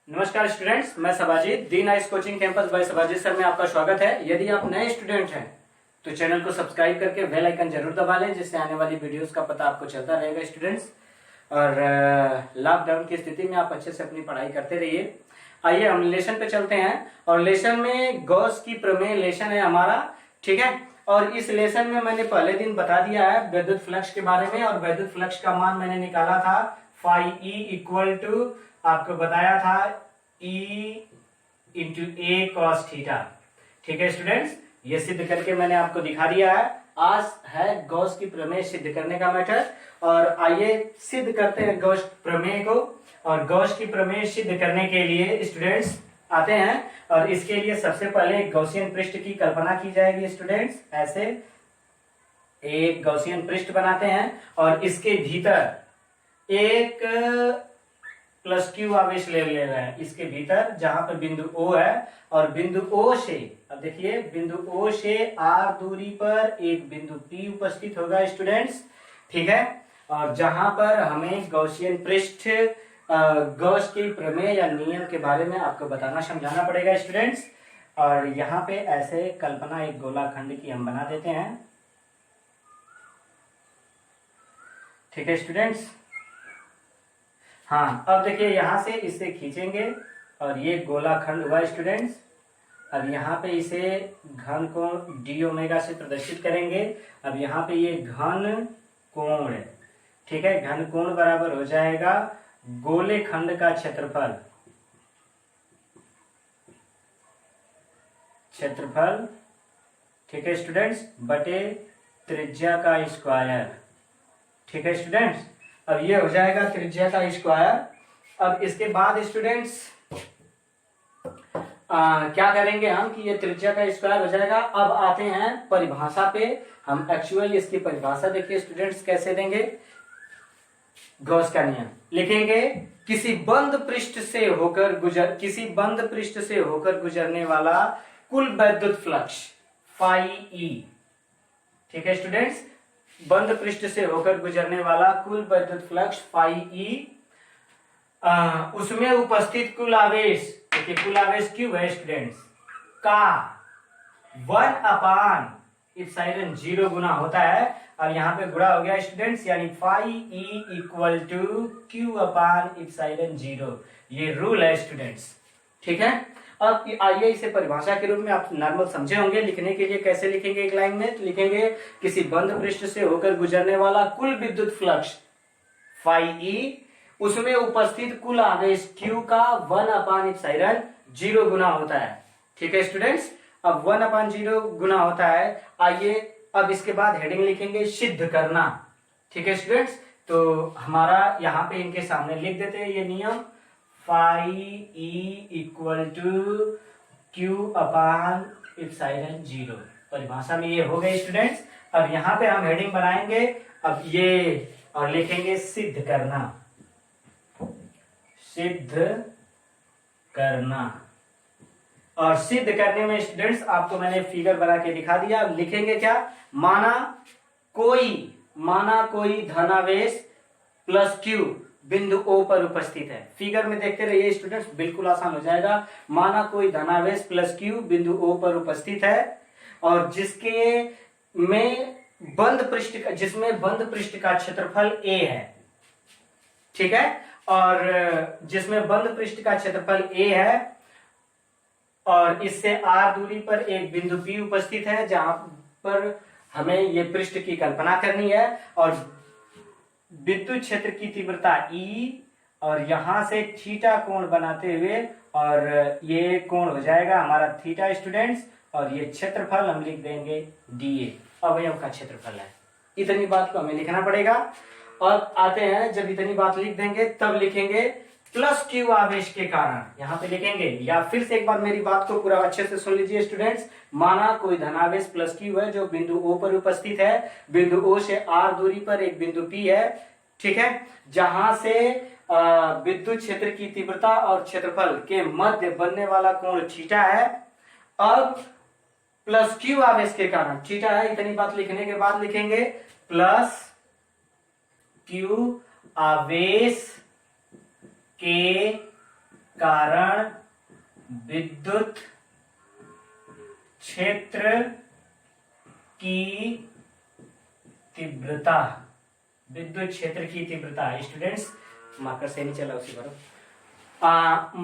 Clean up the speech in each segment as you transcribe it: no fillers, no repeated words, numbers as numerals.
नमस्कार स्टूडेंट्स, मैं सबाजीत दीन ICE coaching campus by Sabajit sir में आपका स्वागत है। यदि आप नए स्टूडेंट हैं तो चैनल को सब्सक्राइब करके बेल आइकन जरूर दबा लें, जिससे आने वाली वीडियोस का पता आपको चलता रहेगा स्टूडेंट्स। और लॉकडाउन की स्थिति में आप अच्छे से अपनी पढ़ाई करते रहिए। आइए हम लेसन पे चलते हैं और लेसन में गॉस की प्रमेय लेसन है हमारा, ठीक है। और इस लेसन में मैंने पहले दिन बता दिया है विद्युत फ्लक्स के बारे में, और विद्युत फ्लक्स का मान मैंने निकाला था फाई ई इक्वल टू, आपको बताया था E इंटू ए कॉस थीटा, ठीक है स्टूडेंट्स। ये सिद्ध करके मैंने आपको दिखा दिया है। आज है गॉस की प्रमेय सिद्ध करने का मेथड, और आइए सिद्ध करते हैं गॉस प्रमेय को। और गॉस की प्रमेय सिद्ध करने के लिए स्टूडेंट्स आते हैं, और इसके लिए सबसे पहले गॉसियन पृष्ठ की कल्पना की जाएगी स्टूडेंट्स। ऐसे एक गॉसियन पृष्ठ बनाते हैं और इसके भीतर एक प्लस क्यू आवेश ले रहे हैं। इसके भीतर जहां पर बिंदु O है, और बिंदु O से, अब देखिए बिंदु O से R दूरी पर एक बिंदु P उपस्थित होगा स्टूडेंट्स, ठीक है। और जहां पर हमें गॉसियन पृष्ठ गॉस के प्रमेय या नियम के बारे में आपको बताना समझाना पड़ेगा स्टूडेंट्स। और यहाँ पे ऐसे कल्पना एक गोलाखंड की हम बना देते हैं, ठीक है स्टूडेंट्स। हाँ, अब देखिए यहां से इसे खींचेंगे और ये गोलाखंड हुआ स्टूडेंट्स। अब यहाँ पे इसे घन कोण डी ओमेगा से प्रदर्शित करेंगे। अब यहाँ पे ये घन कोण, ठीक है, घन कोण बराबर हो जाएगा गोले खंड का क्षेत्रफल, ठीक है स्टूडेंट्स, बटे त्रिज्या का स्क्वायर, ठीक है स्टूडेंट्स। अब ये हो जाएगा त्रिज्या का स्क्वायर। अब इसके बाद स्टूडेंट्स क्या करेंगे हम कि ये त्रिज्या का स्क्वायर हो जाएगा। अब आते हैं परिभाषा पे। हम एक्चुअल इसकी परिभाषा देखिए स्टूडेंट्स कैसे देंगे। गॉस का नियम लिखेंगे, किसी बंद पृष्ठ से होकर गुजरने वाला कुल विद्युत फ्लक्स फाई ई, ठीक है स्टूडेंट्स, बंद पृष्ठ से होकर गुजरने वाला कुल विद्युत फ्लक्स फाई ई, उसमें उपस्थित कुल आवेश, देखिए कुल आवेश क्यों है स्टूडेंट्स का 1 एप्सिलॉन 0 गुना होता है। और यहाँ पे गुणा हो गया स्टूडेंट्स, यानी phi E equal to Q upon epsilon 0। ये रूल है स्टूडेंट्स, ठीक है। अब आइए इसे परिभाषा के रूप में आप नॉर्मल समझे होंगे। लिखने के लिए कैसे लिखेंगे, एक लाइन में लिखेंगे, किसी बंद पृष्ठ से होकर गुजरने वाला कुल विद्युत फ्लक्स फाई ई, उसमें उपस्थित कुल आवेश Q का 1 एप्सिलॉन 0 गुना होता है, ठीक है स्टूडेंट्स। अब 1/0 गुना होता है। आइए अब इसके बाद हेडिंग लिखेंगे सिद्ध करना, ठीक है स्टूडेंट्स। तो हमारा यहाँ पे इनके सामने लिख देते हैं ये नियम, phi E equal to Q upon epsilon 0। परिभाषा में ये हो गए स्टूडेंट्स। अब यहाँ पे हम हेडिंग बनाएंगे अब ये, और लिखेंगे सिद्ध करना, और सिद्ध करने में स्टूडेंट्स आपको मैंने फिगर बना के दिखा दिया। अब लिखेंगे क्या, माना कोई धनावेश प्लस क्यू बिंदु O पर उपस्थित है। फिगर में देखते रहिए स्टूडेंट्स, बिल्कुल आसान हो जाएगा। माना कोई धनावेश प्लस क्यू बिंदु O पर उपस्थित है, और जिसमें बंद पृष्ठ का क्षेत्रफल A है, ठीक है। और जिसमें बंद पृष्ठ का क्षेत्रफल A है, और इससे R दूरी पर एक बिंदु P उपस्थित है, जहां पर हमें ये पृष्ठ की कल्पना करनी है। और विद्युत क्षेत्र की तीव्रता E, और यहां से थीटा कोण बनाते हुए, और ये कोण हो जाएगा हमारा थीटा स्टूडेंट्स, और ये क्षेत्रफल हम लिख देंगे dA, अवयव का क्षेत्रफल है। इतनी बात को हमें लिखना पड़ेगा। और आते हैं, जब इतनी बात लिख देंगे तब लिखेंगे प्लस क्यू आवेश के कारण, यहाँ पे लिखेंगे। या फिर से एक बार मेरी बात को पूरा अच्छे से सुन लीजिए स्टूडेंट्स। माना कोई धनावेश प्लस क्यू है जो बिंदु O पर उपस्थित है, बिंदु O से R दूरी पर एक बिंदु P है, ठीक है, जहां से विद्युत क्षेत्र की तीव्रता और क्षेत्रफल के मध्य बनने वाला कोण थीटा है। अब प्लस क्यू आवेश के कारण थीटा है, इतनी बात लिखने के बाद लिखेंगे प्लस क्यू आवेश के कारण विद्युत क्षेत्र की तीव्रता, विद्युत क्षेत्र की तीव्रता। स्टूडेंट्स मार्कर से नहीं चला उसी पर।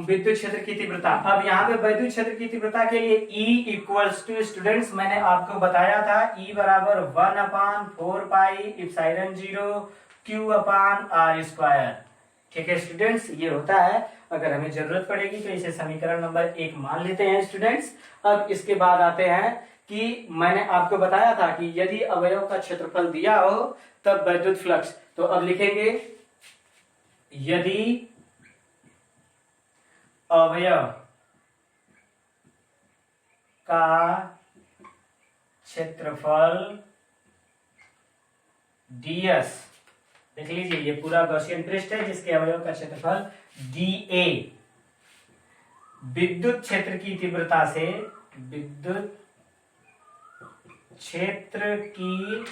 विद्युत क्षेत्र की तीव्रता। अब यहाँ पे विद्युत क्षेत्र की तीव्रता के लिए E इक्वल्स टू, स्टूडेंट्स मैंने आपको बताया था E बराबर 1/4πε0 Q/r²। ठीक है स्टूडेंट्स, ये होता है। अगर हमें जरूरत पड़ेगी तो इसे समीकरण नंबर 1 मान लेते हैं स्टूडेंट्स। अब इसके बाद आते हैं कि मैंने आपको बताया था कि यदि अवयव का क्षेत्रफल दिया हो तब विद्युत फ्लक्स। तो अब लिखेंगे यदि अवयव का क्षेत्रफल ds, देख लीजिए ये पूरा गॉसियन पृष्ठ है जिसके अवयव का क्षेत्रफल dA विद्युत क्षेत्र की तीव्रता से, विद्युत क्षेत्र की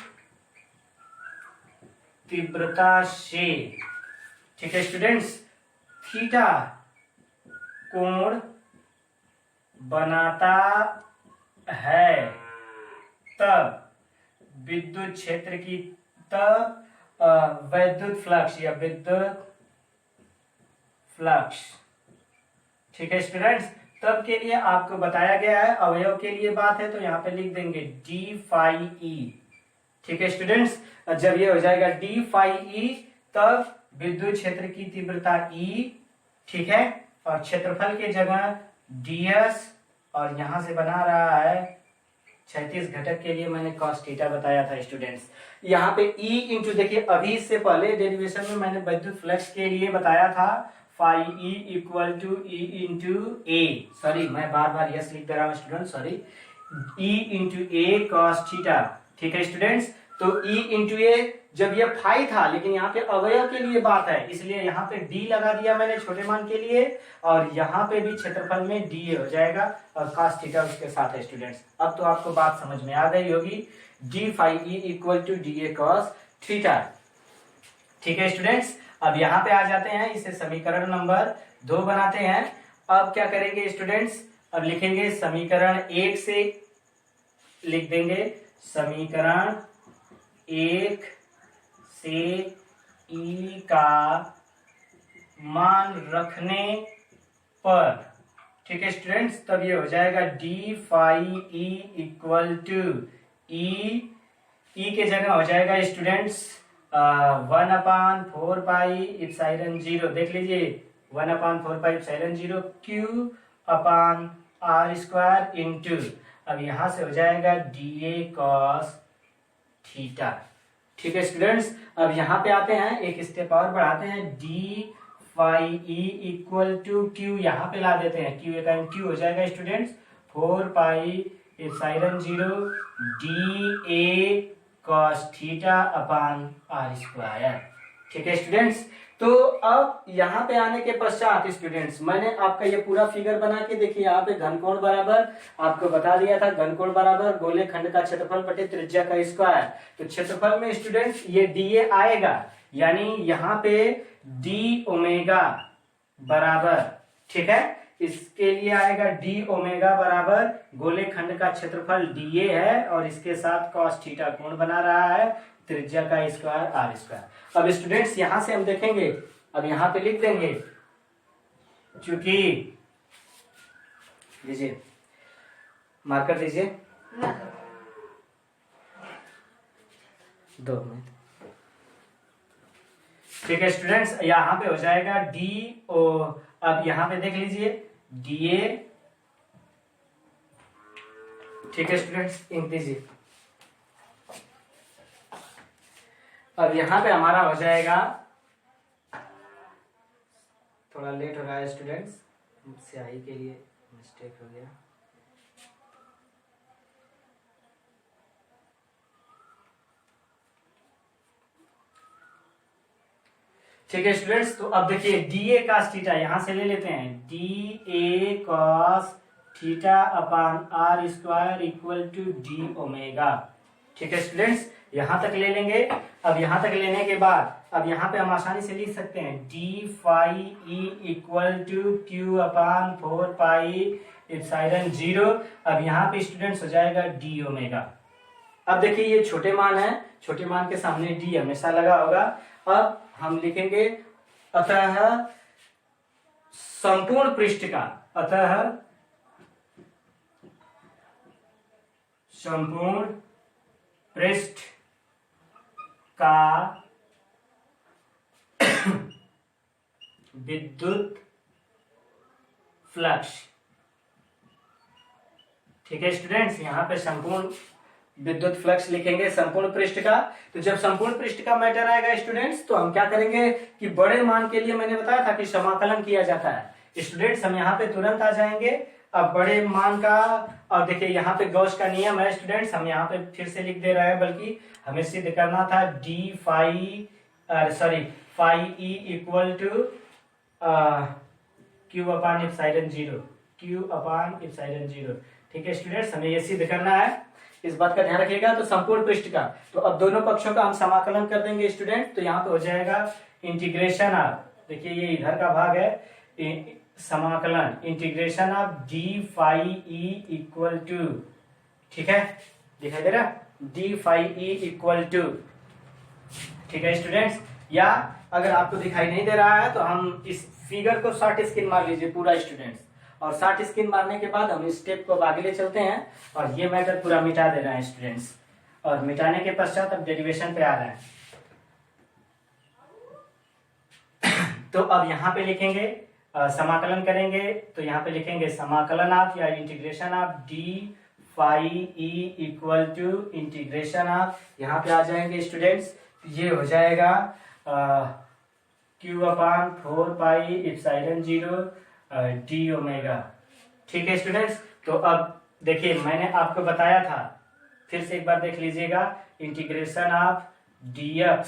तीव्रता से, ठीक है स्टूडेंट्स, थीटा कोण बनाता है, तब विद्युत क्षेत्र की, तब विद्युत फ्लक्स या विद्युत फ्लक्स। ठीक है स्टूडेंट्स, तब के लिए आपको बताया गया है, अवयव के लिए बात है तो यहां पे लिख देंगे d phi e। ठीक है स्टूडेंट्स, जब ये हो जाएगा d phi e तब विद्युत क्षेत्र की तीव्रता E, ठीक है, और क्षेत्रफल के जगह ds, और यहां से बना रहा है 36 घटक के लिए मैंने cos थीटा बताया था स्टूडेंट्स। यहाँ पे E इंटू, देखिए अभी इससे पहले डेरिवेशन में मैंने विद्युत फ्लक्स के लिए बताया था phi E equal to E into A, sorry मैं बार बार यस लिख दे रहा हूँ student, sorry, E into A cos theta. ठीक है स्टूडेंट्स, तो E इंटू ए, जब ये फाई था लेकिन यहाँ पे अवयव के लिए बात है इसलिए यहाँ पे D लगा दिया मैंने छोटे मान के लिए, और यहाँ पे भी क्षेत्रफल में D हो जाएगा और cos थीटा उसके साथ है स्टूडेंट्स। अब तो आपको बात समझ में आ गई होगी, d phi E equal to DA cos theta. ठीक है स्टूडेंट्स, अब यहाँ पे आ जाते हैं, इसे समीकरण नंबर 2 बनाते हैं। अब क्या करेंगे स्टूडेंट्स, अब लिखेंगे समीकरण 1 से, लिख देंगे समीकरण 1 से E का मान रखने पर, ठीक है स्टूडेंट्स, तब ये हो जाएगा d phi E equal to E के जगह हो जाएगा स्टूडेंट्स 1/4πε0, देख लीजिए 1/4πε0 Q/r² इंटू, अब यहां से हो जाएगा DA cos थीटा। ठीक है स्टूडेंट्स, अब यहाँ पे आते हैं, एक स्टेप और बढ़ाते हैं, d phi E equal to Q, यहाँ पे ला देते हैं, Q का Q हो जाएगा स्टूडेंट्स 4πε0 DA cos θ/r²। ठीक है स्टूडेंट्स, तो अब यहाँ पे आने के पश्चात स्टूडेंट्स मैंने आपका ये पूरा फिगर बना के, देखिए यहाँ पे घनकोण बराबर आपको बता दिया था, घनकोण बराबर गोले खंड का क्षेत्रफल बटे त्रिज्या का स्क्वायर। तो क्षेत्रफल में स्टूडेंट्स ये DA आएगा, यानी यहाँ पे d ओमेगा बराबर, ठीक है, इसके लिए आएगा d ओमेगा बराबर गोले खंड का क्षेत्रफल DA है और इसके साथ cos थीटा कोण बना रहा है, त्रिज्या का स्क्वायर r²। अब स्टूडेंट्स यहां से हम देखेंगे, अब यहां पे लिख देंगे, चूंकि लीजिए मार्कर दीजिए 2 मिनट। ठीक है स्टूडेंट्स, यहां पे हो जाएगा अब यहां पे देख लीजिए DA, ठीक है स्टूडेंट्स, इंक दीजिए। अब यहां पे हमारा हो जाएगा, थोड़ा लेट हो रहा है स्टूडेंट्स, स्याही के लिए मिस्टेक हो गया। ठीक है स्टूडेंट्स, तो अब देखिए DA cos थीटा यहां से ले लेते हैं, DA cos θ/r² equal to d omega. ठीक है स्टूडेंट्स, यहां तक ले लेंगे। अब यहां तक लेने के बाद अब यहां पे हम आसानी से लिख सकते हैं d phi E equal to Q upon 4 pi epsilon 0। अब यहाँ पे स्टूडेंट्स हो जाएगा डी ओमेगा। अब देखिए ये छोटे मान है, छोटे मान के सामने डी हमेशा लगा होगा। अब हम लिखेंगे अतः संपूर्ण पृष्ठ का, अतः संपूर्ण पृष्ठ का विद्युत फ्लक्स। ठीक है स्टूडेंट्स, यहाँ पे संपूर्ण विद्युत फ्लक्स लिखेंगे संपूर्ण पृष्ठ का। तो जब संपूर्ण पृष्ठ का मैटर आएगा स्टूडेंट्स, तो हम क्या करेंगे कि बड़े मान के लिए मैंने बताया था कि समाकलन किया जाता है। स्टूडेंट्स हम यहाँ पे तुरंत आ जाएंगे। अब बड़े मान का, अब देखिए यहाँ पे गॉस का नियम है स्टूडेंट्स, हम यहाँ पे फिर से लिख दे रहे हैं, बल्कि हमें सिद्ध करना था d phi phi E equal to Q upon epsilon 0, Q upon epsilon 0। ठीक है स्टूडेंट्स, हमें ये सिद्ध करना है, इस बात का ध्यान रखिएगा। तो संपूर्ण पृष्ठ का, तो अब दोनों पक्षों का हम समाकलन कर देंगे स्टूडेंट। तो यहाँ पे हो जाएगा इंटीग्रेशन ऑफ, देखिए ये इधर का भाग है, समाकलन integration of d phi E equal to, ठीक है दिखाई दे रहा, d phi E equal to. ठीक है स्टूडेंट्स, या अगर आपको दिखाई नहीं दे रहा है तो हम इस फिगर को शॉर्ट स्क्रीन मार लीजिए पूरा स्टूडेंट्स, और शॉर्ट स्क्रीन मारने के बाद हम इस स्टेप को आगे ले चलते हैं और ये मैटर पूरा मिटा दे रहे हैं स्टूडेंट्स। और मिटाने के पश्चात अब डेरिवेशन पे आ रहे हैं। तो अब यहाँ पे लिखेंगे समाकलन करेंगे, तो यहाँ पे लिखेंगे समाकलन ऑफ या integration of d phi E equal to integration of, यहाँ पे आ जाएंगे स्टूडेंट्स, ये हो जाएगा Q upon 4 pi epsilon 0 d omega. ठीक है स्टूडेंट्स, तो अब देखिए मैंने आपको बताया था, फिर से एक बार देख लीजिएगा, integration of dx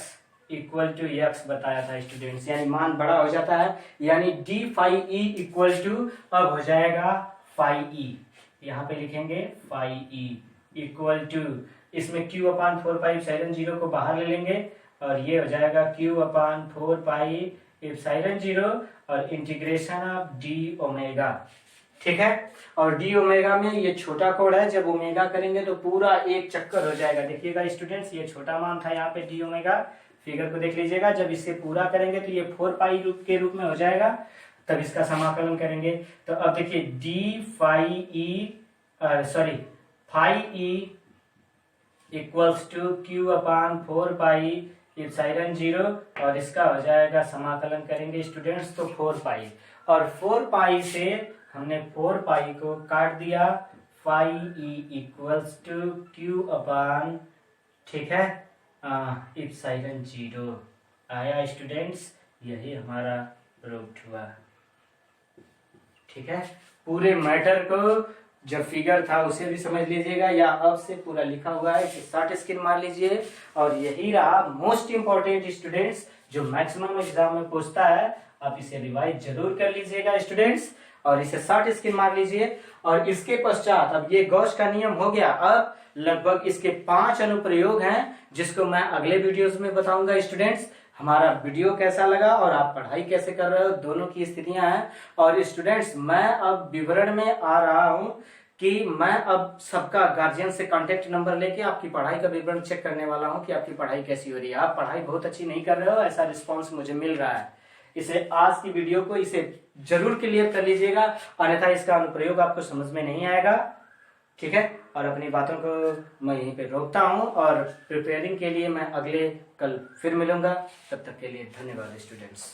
equal to x बताया था स्टूडेंट्स, यानी मान बड़ा हो जाता है, यानी d phi E equal to अब हो जाएगा फाई ई, यहाँ पे लिखेंगे फाई ई इक्वल टू, इसमें q अपान 4 पाई एप्सिलॉन 0 को बाहर ले लेंगे और ये हो जाएगा q अपान 4 पाई एप्सिलॉन 0 और इंटीग्रेशन ऑफ डी ओमेगा। ठीक है, और डी ओमेगा में ये छोटा कोड है, जब ओमेगा करेंगे तो पूरा एक चक्कर हो जाएगा। देखिएगा स्टूडेंट्स, ये छोटा मान था यहाँ पे डी ओमेगा, फिगर को देख लीजिएगा, जब इसे पूरा करेंगे तो ये 4 पाई के रूप में हो जाएगा, तब इसका समाकलन करेंगे। तो अब देखिए d phi E phi E equals to Q upon 4 pi epsilon 0 और इसका हो जाएगा समाकलन करेंगे स्टूडेंट्स तो 4 पाई, और 4 पाई से हमने 4 पाई को काट दिया, phi E equals to Q upon, ठीक है, एप्सिलॉन 0 आया स्टूडेंट्स, यही हमारा प्रूफ हुआ। ठीक है, पूरे मैटर को जब फिगर था उसे भी समझ लीजिएगा, या अब से पूरा लिखा हुआ है, शॉर्ट स्क्रीन मार लीजिए। और यही रहा मोस्ट इंपॉर्टेंट स्टूडेंट्स, जो मैक्सिमम एग्जाम में पूछता है, आप इसे रिवाइज जरूर कर लीजिएगा स्टूडेंट्स, और इसे शॉर्ट स्क्रीन मार लीजिए। और इसके पश्चात अब ये गॉस का नियम हो गया, अब लगभग इसके 5 अनुप्रयोग हैं जिसको मैं अगले वीडियोस में बताऊंगा स्टूडेंट्स। हमारा वीडियो कैसा लगा और आप पढ़ाई कैसे कर रहे हो, दोनों की स्थितियां हैं। और स्टूडेंट्स मैं अब विवरण में आ रहा हूं कि मैं अब सबका गार्जियन से कांटेक्ट नंबर लेके आपकी पढ़ाई का विवरण चेक करने वाला हूं कि आपकी पढ़ाई कैसी हो रही है। आप पढ़ाई बहुत अच्छी नहीं कर रहे हो, ऐसा रिस्पॉन्स मुझे मिल रहा है। इसे आज की वीडियो को इसे जरूर क्लियर कर लीजिएगा, अन्यथा इसका अनुप्रयोग आपको समझ में नहीं आएगा। ठीक है, और अपनी बातों को मैं यहीं पे रोकता हूं, और प्रिपेयरिंग के लिए मैं अगले कल फिर मिलूंगा। तब तक के लिए धन्यवाद स्टूडेंट्स।